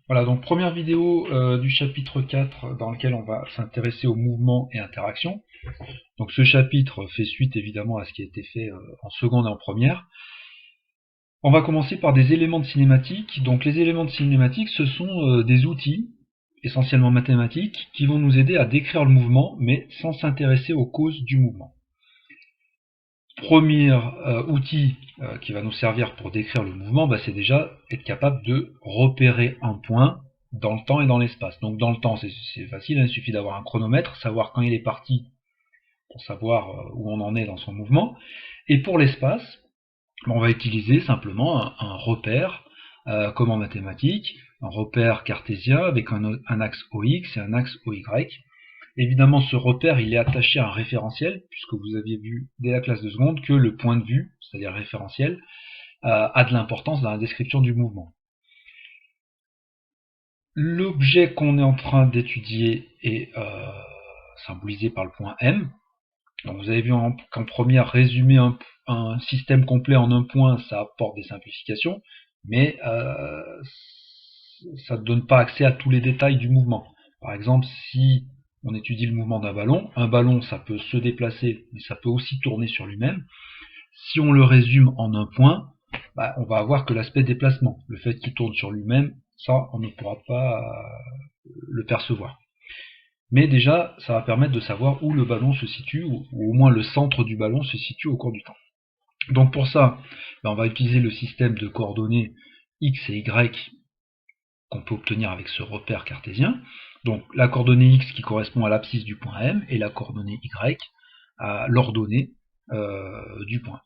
Voilà, donc première vidéo du chapitre 4 dans lequel on va s'intéresser au mouvement et interaction. Donc ce chapitre fait suite évidemment à ce qui a été fait en seconde et en première. On va commencer par des éléments de cinématique. Donc les éléments de cinématique, ce sont des outils, essentiellement mathématiques, qui vont nous aider à décrire le mouvement, mais sans s'intéresser aux causes du mouvement. Premier outil qui va nous servir pour décrire le mouvement, c'est déjà être capable de repérer un point dans le temps et dans l'espace. Donc dans le temps, c'est facile, il suffit d'avoir un chronomètre, savoir quand il est parti pour savoir où on en est dans son mouvement. Et pour l'espace, on va utiliser simplement un repère, comme en mathématiques, un repère cartésien avec un axe OX et un axe OY. Évidemment, ce repère, il est attaché à un référentiel, puisque vous aviez vu dès la classe de seconde que le point de vue, c'est-à-dire référentiel, a de l'importance dans la description du mouvement. L'objet qu'on est en train d'étudier est symbolisé par le point M. Donc vous avez vu qu'en première, résumer un système complet en un point, ça apporte des simplifications, mais ça ne donne pas accès à tous les détails du mouvement. Par exemple, si on étudie le mouvement d'un ballon, un ballon ça peut se déplacer, mais ça peut aussi tourner sur lui-même. Si on le résume en un point, on va avoir que l'aspect déplacement. Le fait qu'il tourne sur lui-même, ça on ne pourra pas le percevoir. Mais déjà, ça va permettre de savoir où le ballon se situe, ou au moins le centre du ballon se situe au cours du temps. Donc pour ça, on va utiliser le système de coordonnées x et y qu'on peut obtenir avec ce repère cartésien. Donc la coordonnée x qui correspond à l'abscisse du point M, et la coordonnée y à l'ordonnée du point.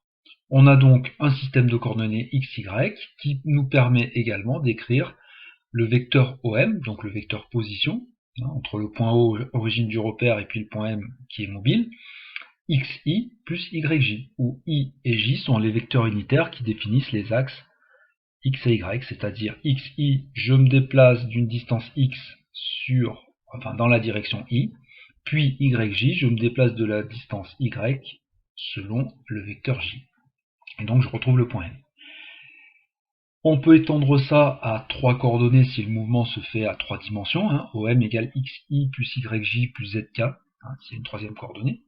On a donc un système de coordonnées x, y qui nous permet également d'écrire le vecteur OM, donc le vecteur position, entre le point O, origine du repère, et puis le point M qui est mobile, xi plus yj, où i et j sont les vecteurs unitaires qui définissent les axes x et y, c'est-à-dire xi, je me déplace d'une distance x dans la direction i, puis yj, je me déplace de la distance y selon le vecteur j. Et donc je retrouve le point M. On peut étendre ça à 3 coordonnées si le mouvement se fait à 3 dimensions, OM égale xi plus yj plus zk, c'est une troisième coordonnée.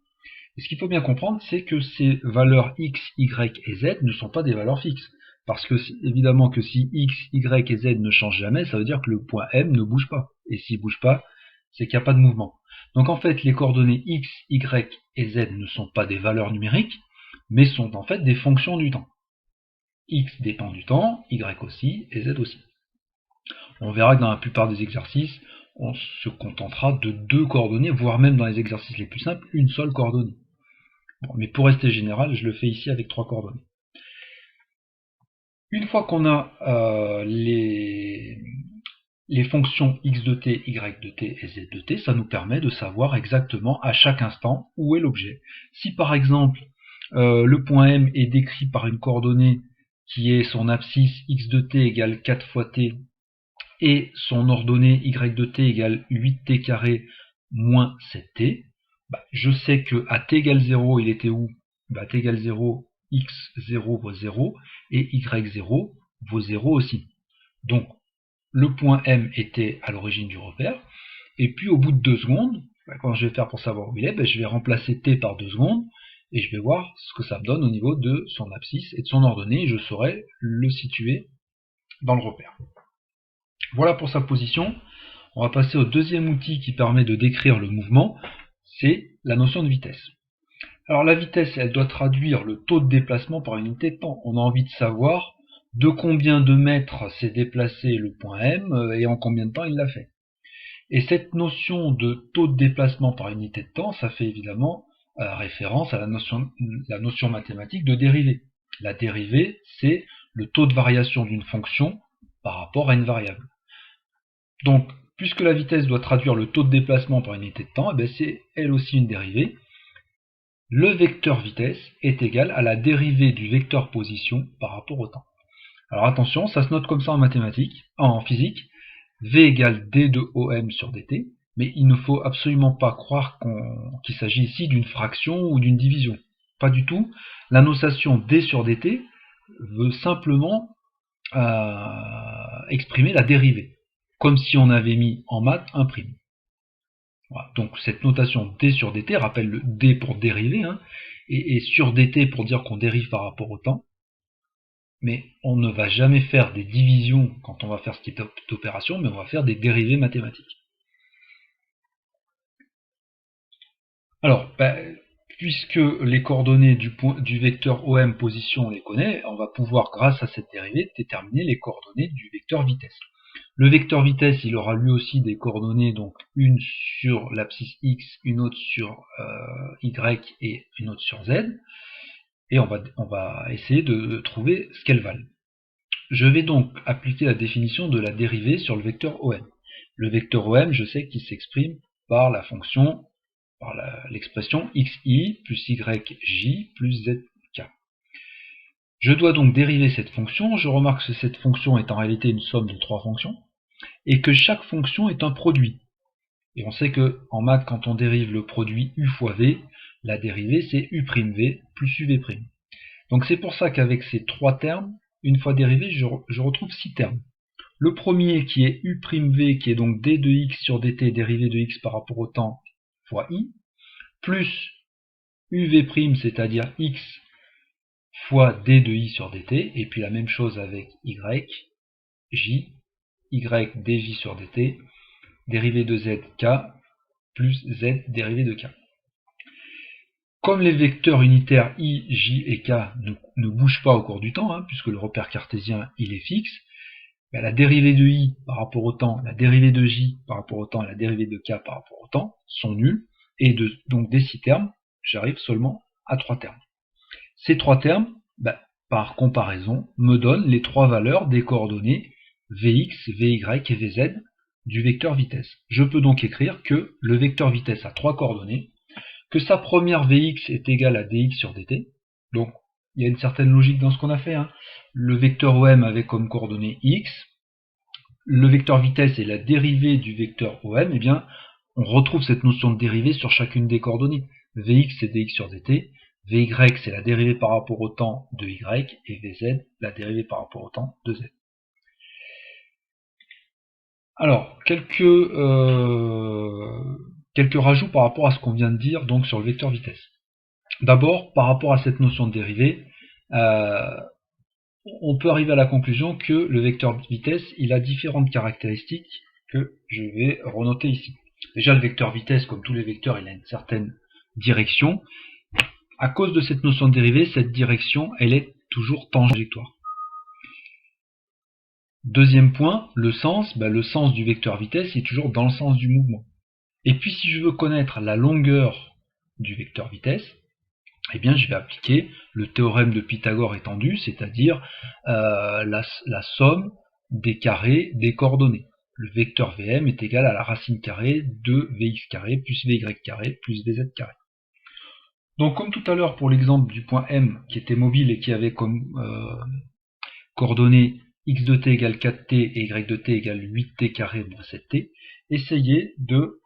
Et ce qu'il faut bien comprendre, c'est que ces valeurs x, y et z ne sont pas des valeurs fixes. Parce que, évidemment, que si x, y et z ne changent jamais, ça veut dire que le point M ne bouge pas. Et s'il ne bouge pas, c'est qu'il n'y a pas de mouvement. Donc en fait, les coordonnées x, y et z ne sont pas des valeurs numériques, mais sont en fait des fonctions du temps. X dépend du temps, y aussi, et z aussi. On verra que dans la plupart des exercices, on se contentera de 2 coordonnées, voire même dans les exercices les plus simples, une seule coordonnée. Bon, mais pour rester général, je le fais ici avec 3 coordonnées. Une fois qu'on a les fonctions x de t, y de t et z de t, ça nous permet de savoir exactement à chaque instant où est l'objet. Si par exemple le point M est décrit par une coordonnée qui est son abscisse x de t égale 4 fois t et son ordonnée y de t égale 8t carré moins 7t, je sais que à t égale 0, il était où? À t égale 0, x0 vaut 0, et y0 vaut 0 aussi. Donc, le point M était à l'origine du repère, et puis au bout de 2 secondes, quand je vais faire pour savoir où il est, je vais remplacer t par 2 secondes, et je vais voir ce que ça me donne au niveau de son abscisse et de son ordonnée, et je saurai le situer dans le repère. Voilà pour sa position. On va passer au deuxième outil qui permet de décrire le mouvement, c'est la notion de vitesse. Alors la vitesse, elle doit traduire le taux de déplacement par unité de temps. On a envie de savoir de combien de mètres s'est déplacé le point M et en combien de temps il l'a fait. Et cette notion de taux de déplacement par unité de temps, ça fait évidemment référence à la notion mathématique de dérivée. La dérivée, c'est le taux de variation d'une fonction par rapport à une variable. Donc, puisque la vitesse doit traduire le taux de déplacement par unité de temps, c'est elle aussi une dérivée. Le vecteur vitesse est égal à la dérivée du vecteur position par rapport au temps. Alors attention, ça se note comme ça en mathématiques, en physique, V égale d de OM sur dt, mais il ne faut absolument pas croire qu'il s'agit ici d'une fraction ou d'une division. Pas du tout. La notation d sur dt veut simplement exprimer la dérivée. comme si on avait mis en maths un prime. Voilà. Donc cette notation d sur dt rappelle le d pour dériver, hein, et sur dt pour dire qu'on dérive par rapport au temps. Mais on ne va jamais faire des divisions quand on va faire ce type d'opération, mais on va faire des dérivées mathématiques. Alors, puisque les coordonnées du vecteur OM position on les connaît, on va pouvoir, grâce à cette dérivée, déterminer les coordonnées du vecteur vitesse. Le vecteur vitesse, il aura lui aussi des coordonnées, donc une sur l'abscisse x, une autre sur y et une autre sur z. Et on va essayer de trouver ce qu'elles valent. Je vais donc appliquer la définition de la dérivée sur le vecteur OM. Le vecteur OM, je sais qu'il s'exprime par la fonction, par l'expression xi plus yj plus zk. Je dois donc dériver cette fonction. Je remarque que cette fonction est en réalité une somme de trois fonctions, et que chaque fonction est un produit. Et on sait que en maths, quand on dérive le produit u fois v, la dérivée c'est u'v plus uv'. Donc c'est pour ça qu'avec ces trois termes, une fois dérivé, je retrouve 6 termes. Le premier qui est u'v, qui est donc d de x sur dt dérivé de x par rapport au temps fois i, plus uv', c'est-à-dire x fois d de i sur dt, et puis la même chose avec y, j, y dj sur dt, dérivé de z k, plus z dérivé de k. Comme les vecteurs unitaires i, j et k ne bougent pas au cours du temps, hein, puisque le repère cartésien il est fixe, la dérivée de i par rapport au temps, la dérivée de j par rapport au temps et la dérivée de k par rapport au temps sont nulles, et donc des 6 termes, j'arrive seulement à 3 termes. Ces 3 termes, par comparaison, me donnent les 3 valeurs des coordonnées vx, vy et vz du vecteur vitesse. Je peux donc écrire que le vecteur vitesse a 3 coordonnées, que sa première Vx est égale à dx sur dt. Donc, il y a une certaine logique dans ce qu'on a fait. Hein. Le vecteur OM avait comme coordonnée x. Le vecteur vitesse est la dérivée du vecteur OM. Eh bien, on retrouve cette notion de dérivée sur chacune des coordonnées. Vx, c'est dx sur dt. Vy, c'est la dérivée par rapport au temps de y. Et Vz, la dérivée par rapport au temps de z. Alors, quelques rajouts par rapport à ce qu'on vient de dire donc sur le vecteur vitesse. D'abord, par rapport à cette notion de dérivée, on peut arriver à la conclusion que le vecteur vitesse il a différentes caractéristiques que je vais renoter ici. Déjà, le vecteur vitesse, comme tous les vecteurs, il a une certaine direction. À cause de cette notion de dérivée, cette direction, elle est toujours tangétoire. Deuxième point, le sens. Le sens du vecteur vitesse est toujours dans le sens du mouvement. Et puis si je veux connaître la longueur du vecteur vitesse, eh bien je vais appliquer le théorème de Pythagore étendu, c'est-à-dire la somme des carrés des coordonnées. Le vecteur Vm est égal à la racine carrée de Vx carré plus Vy carré plus Vz carré. Donc comme tout à l'heure pour l'exemple du point M qui était mobile et qui avait comme coordonnées x de t égale 4t et y de t égale 8t carré moins 7t, essayez de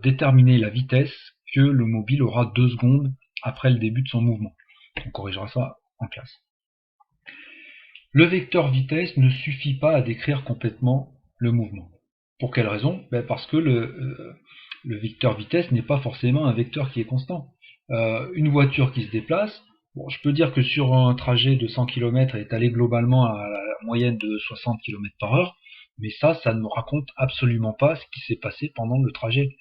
déterminer la vitesse que le mobile aura 2 secondes après le début de son mouvement. On corrigera ça en classe. Le vecteur vitesse ne suffit pas à décrire complètement le mouvement. Pour quelle raison? Parce que le vecteur vitesse n'est pas forcément un vecteur qui est constant. Une voiture qui se déplace, je peux dire que sur un trajet de 100 km, elle est allée globalement à la moyenne de 60 km/h, mais ça ne me raconte absolument pas ce qui s'est passé pendant le trajet.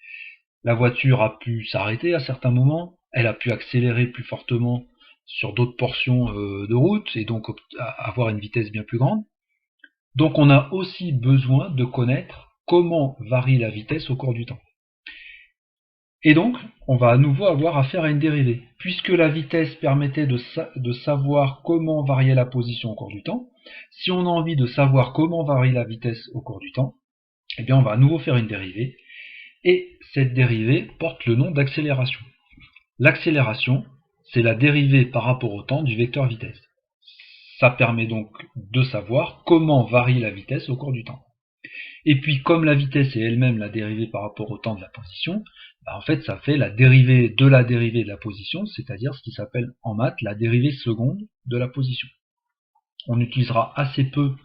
La voiture a pu s'arrêter à certains moments, elle a pu accélérer plus fortement sur d'autres portions de route, et donc avoir une vitesse bien plus grande. Donc on a aussi besoin de connaître comment varie la vitesse au cours du temps. Et donc, on va à nouveau avoir affaire à une dérivée. Puisque la vitesse permettait de savoir comment variait la position au cours du temps, si on a envie de savoir comment varie la vitesse au cours du temps, eh bien on va à nouveau faire une dérivée, et cette dérivée porte le nom d'accélération. L'accélération, c'est la dérivée par rapport au temps du vecteur vitesse. Ça permet donc de savoir comment varie la vitesse au cours du temps. Et puis, comme la vitesse est elle-même la dérivée par rapport au temps de la position, en fait, ça fait la dérivée de la position, c'est-à-dire ce qui s'appelle en maths la dérivée seconde de la position. On utilisera assez peu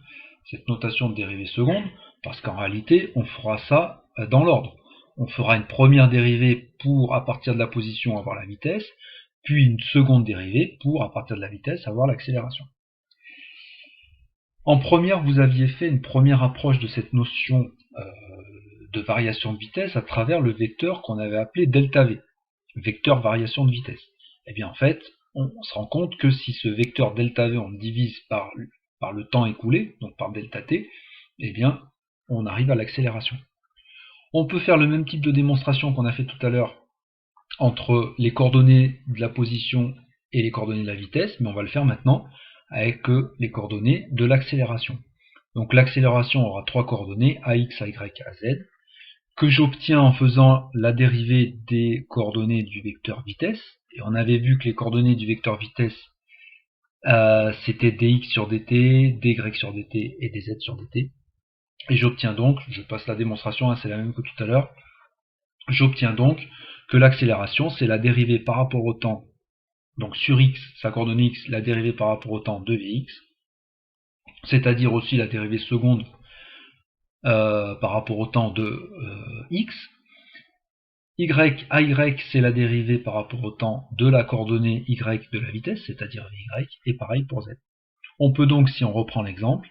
cette notation de dérivée seconde. Parce qu'en réalité, on fera ça dans l'ordre. On fera une première dérivée pour, à partir de la position, avoir la vitesse, puis une seconde dérivée pour, à partir de la vitesse, avoir l'accélération. En première, vous aviez fait une première approche de cette notion de variation de vitesse à travers le vecteur qu'on avait appelé delta V, vecteur variation de vitesse. Et bien en fait, on se rend compte que si ce vecteur delta V on le divise par le temps écoulé, donc par delta t, eh bien on arrive à l'accélération. On peut faire le même type de démonstration qu'on a fait tout à l'heure entre les coordonnées de la position et les coordonnées de la vitesse, mais on va le faire maintenant avec les coordonnées de l'accélération. Donc l'accélération aura trois coordonnées, AX, AY, AZ, que j'obtiens en faisant la dérivée des coordonnées du vecteur vitesse. Et on avait vu que les coordonnées du vecteur vitesse, c'était dx sur dt, dy sur dt et dz sur dt. Et j'obtiens donc, je passe la démonstration, c'est la même que tout à l'heure, j'obtiens donc que l'accélération, c'est la dérivée par rapport au temps, donc sur x, sa coordonnée x, la dérivée par rapport au temps de vx, c'est-à-dire aussi la dérivée seconde par rapport au temps de x. AY, c'est la dérivée par rapport au temps de la coordonnée y de la vitesse, c'est-à-dire vy, et pareil pour z. On peut donc, si on reprend l'exemple,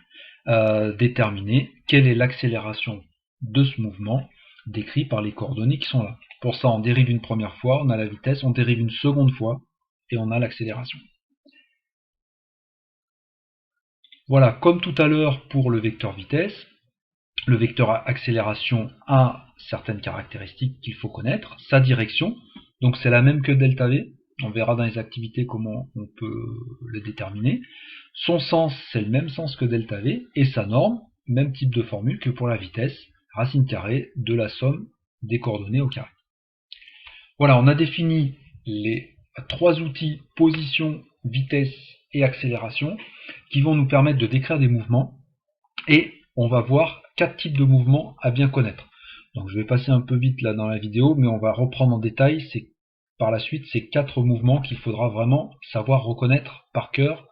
déterminer quelle est l'accélération de ce mouvement décrit par les coordonnées qui sont là. Pour ça, on dérive une première fois, on a la vitesse, on dérive une seconde fois, et on a l'accélération. Voilà, comme tout à l'heure pour le vecteur vitesse, le vecteur accélération a certaines caractéristiques qu'il faut connaître. Sa direction, donc c'est la même que delta V, on verra dans les activités comment on peut le déterminer. Son sens, c'est le même sens que delta V, et sa norme, même type de formule que pour la vitesse, racine carrée de la somme des coordonnées au carré. Voilà, on a défini les trois outils position, vitesse et accélération qui vont nous permettre de décrire des mouvements, et on va voir quatre types de mouvements à bien connaître. Donc je vais passer un peu vite là dans la vidéo, mais on va reprendre en détail par la suite ces quatre mouvements qu'il faudra vraiment savoir reconnaître par cœur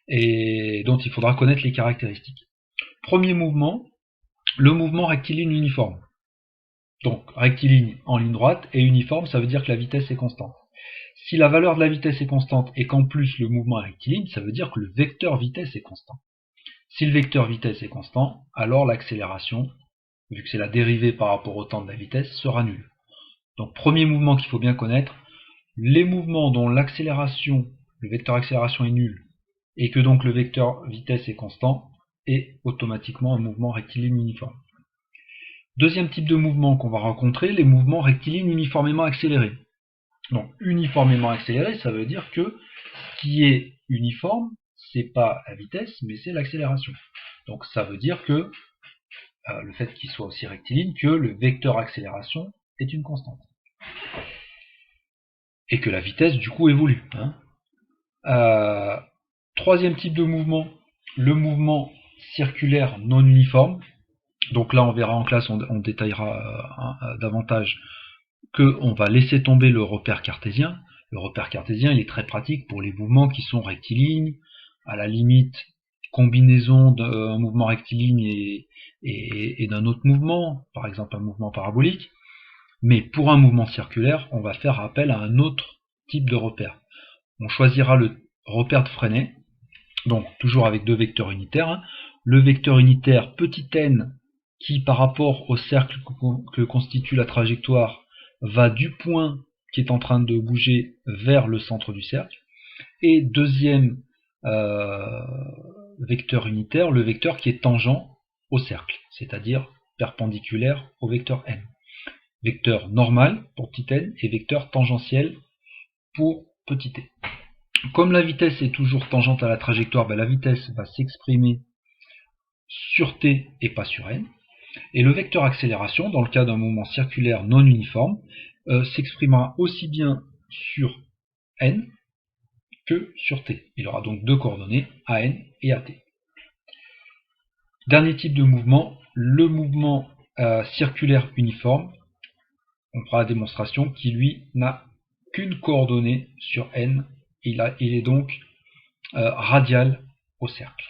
et dont il faudra connaître les caractéristiques. Premier mouvement, le mouvement rectiligne uniforme. Donc rectiligne en ligne droite et uniforme, ça veut dire que la vitesse est constante. Si la valeur de la vitesse est constante et qu'en plus le mouvement est rectiligne, ça veut dire que le vecteur vitesse est constant. Si le vecteur vitesse est constant, alors l'accélération, vu que c'est la dérivée par rapport au temps de la vitesse, sera nulle. Donc premier mouvement qu'il faut bien connaître, les mouvements dont l'accélération, le vecteur accélération est nul, et que donc le vecteur vitesse est constant, est automatiquement un mouvement rectiligne uniforme. Deuxième type de mouvement qu'on va rencontrer, les mouvements rectilignes uniformément accélérés. Donc uniformément accéléré, ça veut dire que ce qui est uniforme, c'est pas la vitesse, mais c'est l'accélération. Donc ça veut dire que le fait qu'il soit aussi rectiligne, que le vecteur accélération est une constante. Et que la vitesse du coup évolue. Troisième type de mouvement, le mouvement circulaire non uniforme. Donc là on verra en classe, on détaillera davantage qu'on va laisser tomber le repère cartésien. Le repère cartésien il est très pratique pour les mouvements qui sont rectilignes, à la limite combinaison d'un mouvement rectiligne et d'un autre mouvement, par exemple un mouvement parabolique. Mais pour un mouvement circulaire, on va faire appel à un autre type de repère. On choisira le repère de Freinet, donc toujours avec deux vecteurs unitaires. Le vecteur unitaire petit n qui par rapport au cercle que constitue la trajectoire va du point qui est en train de bouger vers le centre du cercle. Et deuxième vecteur unitaire, le vecteur qui est tangent au cercle, c'est-à-dire perpendiculaire au vecteur n. Vecteur normal pour petit n et vecteur tangentiel pour petit t. Comme la vitesse est toujours tangente à la trajectoire, la vitesse va s'exprimer sur t et pas sur n. Et le vecteur accélération, dans le cas d'un mouvement circulaire non uniforme, s'exprimera aussi bien sur n que sur t. Il aura donc deux coordonnées, AN et AT. Dernier type de mouvement, le mouvement circulaire uniforme. On fera la démonstration qui lui n'a qu'une coordonnée sur n. Il est donc radial au cercle.